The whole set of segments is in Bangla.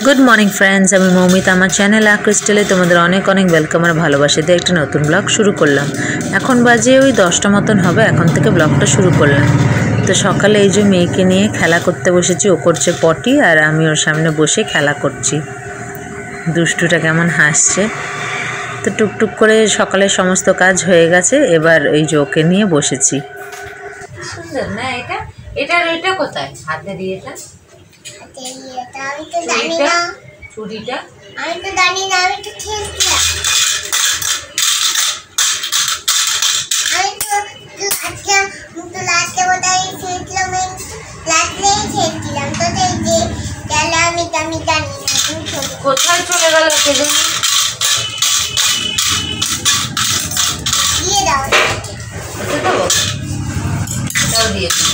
गुड मॉर्निंग फ्रेंड्स আমি মৌমিতা আমার চ্যানেল ক্রিস্টালে তোমাদের অনেক অনেক ওয়েলকাম আর ভালোবাসা দিয়ে একটা নতুন ব্লগ শুরু করলাম। এখন বাজে ওই 10টা মতন হবে, এখন থেকে ব্লগটা শুরু করলাম। তো সকালে এই যে মেয়েকে নিয়ে খেলা করতে বসেছি, ও করছে পটি আর আমি ওর সামনে বসে খেলা করছি। দুষ্টুটা কেমন হাসছে। তো টুকটুক করে সকালে সমস্ত কাজ হয়ে গেছে, এবার এই যে ওকে নিয়ে বসেছি। সুন্দর না এটা? এটা কোথায় হাতে দিয়ে? এটা চুড়িটা আমি তো জানি না, আমি তো খেলছিলাম। আমি তো লাস্টে বোধহয় খেলছিলাম, লাস্টেই খেলছিলাম। তো এই যে গেলে আমি জানি না কোথায় চলে গেল কে জানি। দিয়ে দাও, দেবো, এটাও দিয়ে দিই,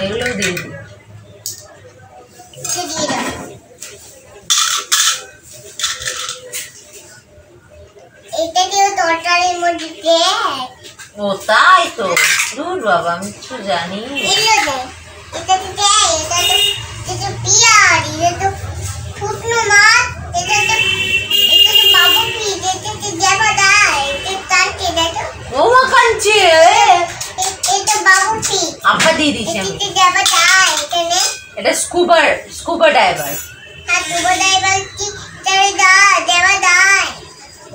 এগুলো দিয়ে দিই। ও তাই তো, দূর বাবা, আমি কিছু জানি। আব্বা দিয়ে দিচ্ছি আমি। এটা স্কুবা ডাইভার।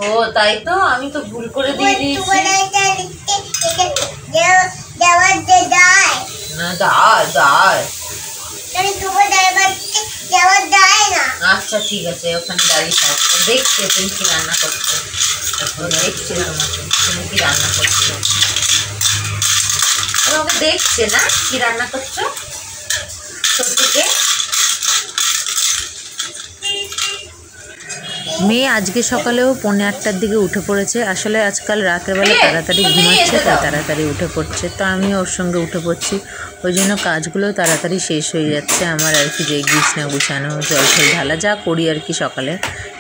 ও তাই তো, আমি তো ভুল করে দিয়ে দিয়েছি। না আচ্ছা ঠিক আছে, ওখানে দাঁড়িয়ে থাকো, দেখছে তুমি কি রান্না করছো। দেখছে তোমাকে তুমি কি রান্না করছো, আমাকে দেখছে না কি রান্না করছো। ছোটকে মেয়ে আজকে সকালেও 8:30টার দিকে উঠে পড়েছে। আসলে আজকাল রাতের বেলা তাড়াতাড়ি ঘুমাচ্ছে, তাই তাড়াতাড়ি উঠে পড়ছে। তো আমি ওর সঙ্গে উঠে পড়ছি, ওই জন্য কাজগুলো তাড়াতাড়ি শেষ হয়ে যাচ্ছে আমার আর কি। যে বিছনা গুছানো, জল ফল ঢালা, যা করি আর কি সকালে,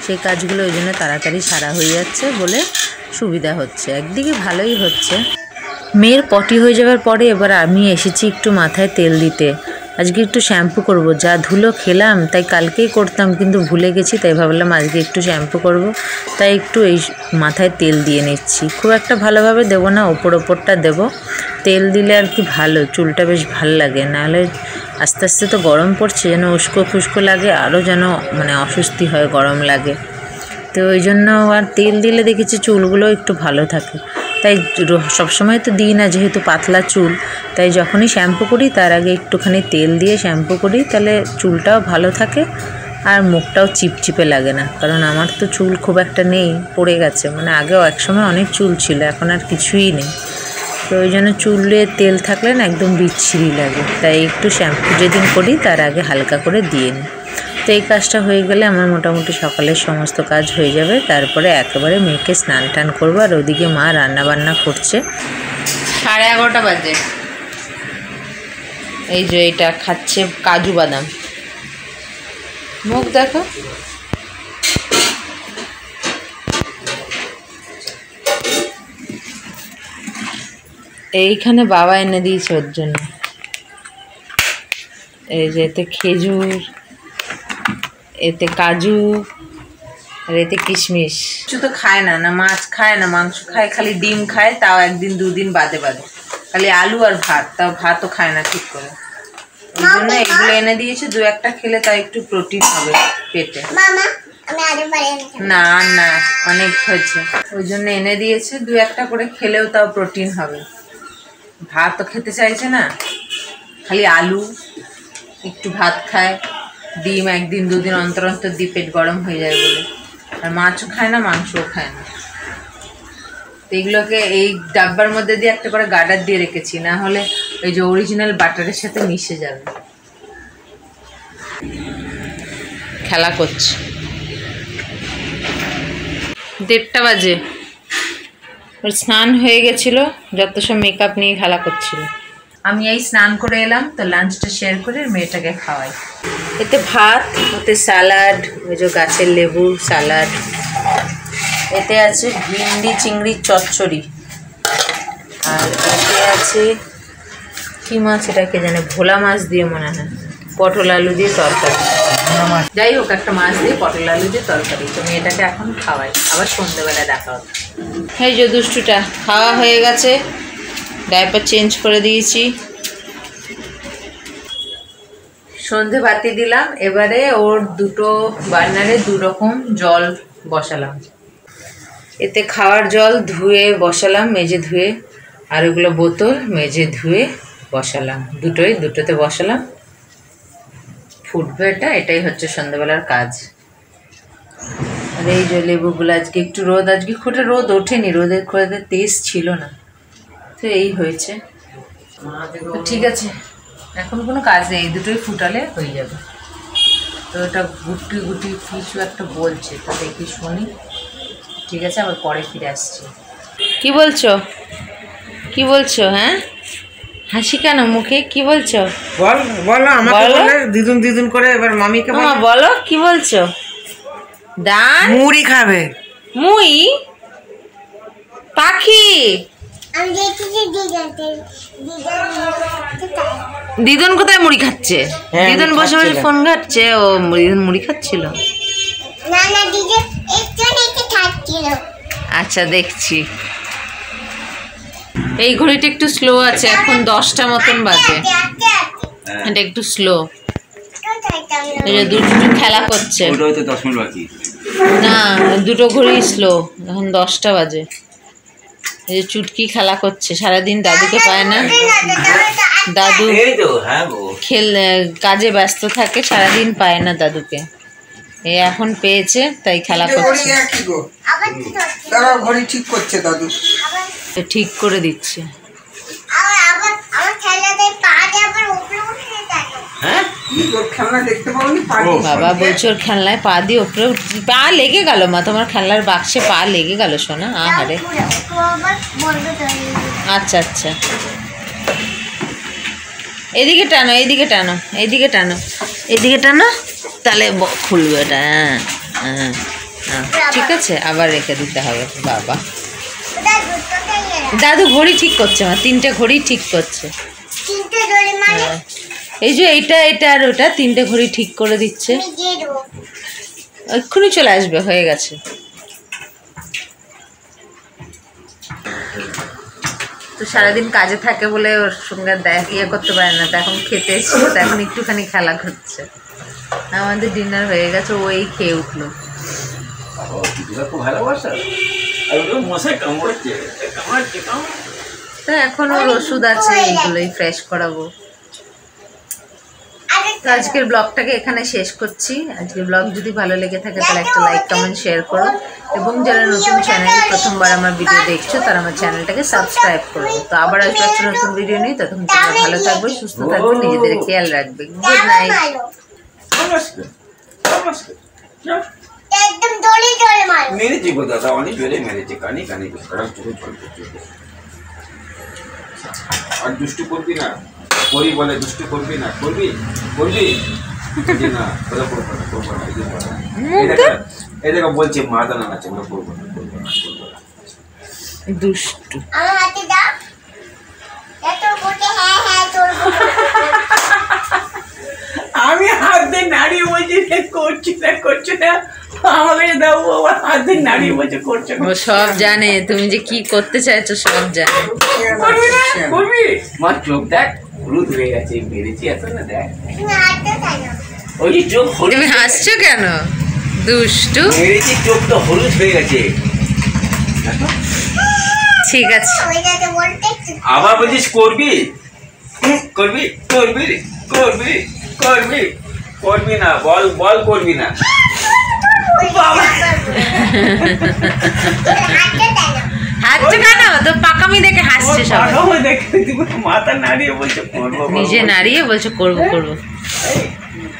সেই কাজগুলো ওই জন্য তাড়াতাড়ি সারা হয়ে যাচ্ছে বলে সুবিধা হচ্ছে। একদিকে ভালোই হচ্ছে। মেয়ের পটি হয়ে যাওয়ার পরে এবার আমি এসেছি একটু মাথায় তেল দিতে। আজকে একটু শ্যাম্পু করব, যা ধুলো খেলাম তাই কালকেই করতাম কিন্তু ভুলে গেছি, তাই ভাবলাম আজকে একটু শ্যাম্পু করব, তাই একটু এই মাথায় তেল দিয়ে নিচ্ছি। খুব একটা ভালোভাবে দেবো না, ওপরটা দেবো। তেল দিলে আর কি ভালো, চুলটা বেশ ভালো লাগে। নাহলে আস্তে আস্তে তো গরম পড়ছে, যেন উস্কো খুস্কো লাগে, আরও যেন মানে অস্বস্তি হয়, গরম লাগে। তো ওই জন্য আর তেল দিলে দেখেছি চুলগুলো একটু ভালো থাকে। তাই সবসময় তো দিই না, যেহেতু পাতলা চুল, তাই যখনই শ্যাম্পু করি তার আগে একটুখানি তেল দিয়ে শ্যাম্পু করি, তাহলে চুলটাও ভালো থাকে আর মুখটাও চিপচিপে লাগে না। কারণ আমার তো চুল খুব একটা নেই, পড়ে গেছে, মানে আগেও একসময় অনেক চুল ছিল, এখন আর কিছুই নেই। তো ওই জন্য চুলে তেল থাকলে না একদম বিচ্ছিরি লাগে, তাই একটু শ্যাম্পু যেদিন করি তার আগে হালকা করে দিয়ে নিই। তো এই কাজটা হয়ে গেলে আমার মোটামুটি সকালের সমস্ত কাজ হয়ে যাবে। তারপরে একেবারে মেয়েকে স্নান টান করবো। আর ওদিকে মা রান্নাবান্না করছে। 11:30 বাজে। এই যে এটা খাচ্ছে কাজু বাদাম, মুখ দেখো। এইখানে বাবা এনে দিয়েছে ওর জন্য। এই যে এতে খেজুর, এতে কাজু আর এতে কিশমিশ। কিছু তো খায় না, না মাছ খায় না মাংস খায়, খালি ডিম খায়, তাও একদিন দুদিন বাদে বাদে। খালি আলু আর ভাত, তাও ভাতও খায় না ঠিক করে। ওই জন্য এগুলো এনে দিয়েছে, 2-1টা খেলে তাও একটু প্রোটিন হবে পেটে। না না অনেক হয়েছে, ওই জন্য এনে দিয়েছে। 2-1টা করে খেলেও তাও প্রোটিন হবে। ভাত তো খেতে চাইছে না, খালি আলু, একটু ভাত খায়, ডিম একদিন দুদিন অন্তর অন্তর দিয়ে, পেট গরম হয়ে যায় বলে। আর মাছও খায় না, মাংসও খায় না। এগুলোকে এই ডাব্বার মধ্যে দিয়ে একটা করে গার্ডার দিয়ে রেখেছি, না হলে ওই যে অরিজিনাল বাটারের সাথে মিশে যাবে। খেলা করছে। 1:30 বাজে। ওর স্নান হয়ে গেছিলো, যত সব মেকআপ নিয়ে খেলা করছিল। আমি এই স্নান করে এলাম, তো লাঞ্চটা শেয়ার করে মেয়েটাকে খাওয়াই। এতে ভাত, ওতে স্যালাড, ওই যে গাছের লেবু স্যালাড, এতে আছে ভিন্ডি চিংড়ির চচ্চড়ি, আর এতে আছে কি মাছ, এটাকে জানে, ভোলা মাছ দিয়ে মনে হয়, পটল আলু দিয়ে তরকারি, যাই হোক একটা মাছ দিয়ে পটল আলু দিয়ে তরকারি। তো মেয়েটাকে এখন খাওয়াই, আবার সন্ধ্যেবেলায় দেখা হবে। এই যে দুষ্টুটা খাওয়া হয়ে গেছে, ডাইপার চেঞ্জ করে দিয়েছি, সন্ধে বাতি দিলাম। এবারে ওর দুটো বার্নারে দু রকম জল বসালাম, এতে খাওয়ার জল ধুয়ে বসালাম মেজে ধুয়ে, আর ওগুলো বোতল মেজে ধুয়ে বসালাম, দুটোতে বসালাম, ফুটবে এটা। এটাই হচ্ছে সন্ধ্যাবেলার কাজ। আর এই যে লেবুগুলো আজকে একটু রোদ, আজকে খুঁটে রোদ ওঠেনি, রোদের খুঁড়ে তেজ ছিল না, তো এই হয়েছে। ঠিক আছে, এখন কোনো কাজ নেই, এই দুটোই ফুটালে হয়ে যাবে। তো এটা গুটি গুটি কিছু একটা বলছে, তো দেখি শুনি। ঠিক আছে, আবার পরে ফিরে আসছি। কি বলছো, কি বলছো? হ্যাঁ, হাসি কেন মুখে? কি বলছো? বলো আমাকে, বলে দিদুন দিদুন করে। এবার মামিকে বলো কি বলছো? দান মুড়ি খাবে। মুই পাখি, দিদুন কোথায় মুড়ি খাচ্ছে? দিদুন বসে বসে ফোন ঘাটছে। ও দিদুন মুড়ি খাচ্ছিল। আচ্ছা, দেখছি। এই ঘড়িটা একটু স্লো আছে, এখন 10টা মতন বাজে, এটা একটু স্লো। দুটো খেলা করছে না, দুটো ঘড়ি স্লো, এখন 10টা বাজে। এই যে চুটকি খেলা করছে, সারাদিন দাদুকে পায় না, দাদু কাজে ব্যস্ত থাকে, সারাদিন পায় না দাদুকে, এই এখন পেয়েছে তাই খেলা করছে। ঠিক করছে দাদু, ঠিক করে দিচ্ছে। বাবা বলছো ওর খেলনায় পা দিয়ে ওপরে পা লেগে গেল। মা, তোমার খেলনার বাক্সে পা লেগে গেল সোনা। আহারে, আচ্ছা আচ্ছা, এদিকে টানো, এইদিকে টানো, এইদিকে টানো, এইদিকে টানো, তাহলে খুলবে এটা। হ্যাঁ হ্যাঁ, ঠিক আছে, আবার রেখে দিতে হবে। বাবা, দাদু ঘড়ি ঠিক করছে, মা 3টে ঘড়ি ঠিক করছে। হ্যাঁ, এই যে এইটা এটা আর ওটা 3টে ঘড়ি ঠিক করে দিচ্ছে, এক্ষুনি চলে আসবে, হয়ে গেছে। তো সারাদিন কাজে থাকে বলে ওর সঙ্গে ইয়ে করতে পারে না, তো এখন খেতে এসেছিল, তো এখন একটুখানি খেলা করছে। আমাদের ডিনার হয়ে গেছে, ওই খেয়ে উঠলো। তো এখন ওর ওষুধ আছে, এইগুলোই ফ্রেশ করাবো। তো আজকের ব্লগটাকে এখানে শেষ করছি। আজকের ব্লগ যদি ভালো লেগে থাকে তাহলে একটা লাইক কমেন্ট শেয়ার করো, এবং যারা নতুন চ্যানেলে প্রথমবার আমার ভিডিও দেখছো তারা আমার চ্যানেলটাকে সাবস্ক্রাইব করো। তো আবার আসবে একটা নতুন ভিডিও নিয়ে, ততক্ষণ তোমরা ভালো থাকবে, সুস্থ থাকবে, নিজেদের খেয়াল রাখবে। Good night. মেরেছি গো দাদা, অনেক জোরে মেরেছে, কানে কানে। আর দুষ্টু করবি না, করি বলে দুষ্টু করবি না, করবি না, করবো না। এই দেখো বলছে মা দানা আছে, ওরা করবো না, দুষ্টু। আমি হাত দিয়ে নাড়িয়ে বলছি করছো না, আমাকে দাও, আমার হাত দিয়ে নাড়িয়ে বলছে করছো না। ও সব জানে, তুমি যে কি করতে চাইছো সব জানে। করবি মা, চোখ দেখ হলুদ হয়ে গেছে, মেরেছি এত না, দেখ ওই যে চোখ হলুদ। তুমি হাসছো কেন? দুষ্টু, মেরেছি, চোখ তো হলুদ হয়ে গেছে। ঠিক আছে, আবার বলছিস করবি করবি করবি করবি করবি করবি না, বল করবি না। হাসছো কেন? তো পাকামি দেখে হাসছে সবাই, মাথা নাড়িয়ে বলছে করবো, নিজে নাড়িয়ে বলছে করবো।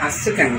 হাসছো কেন?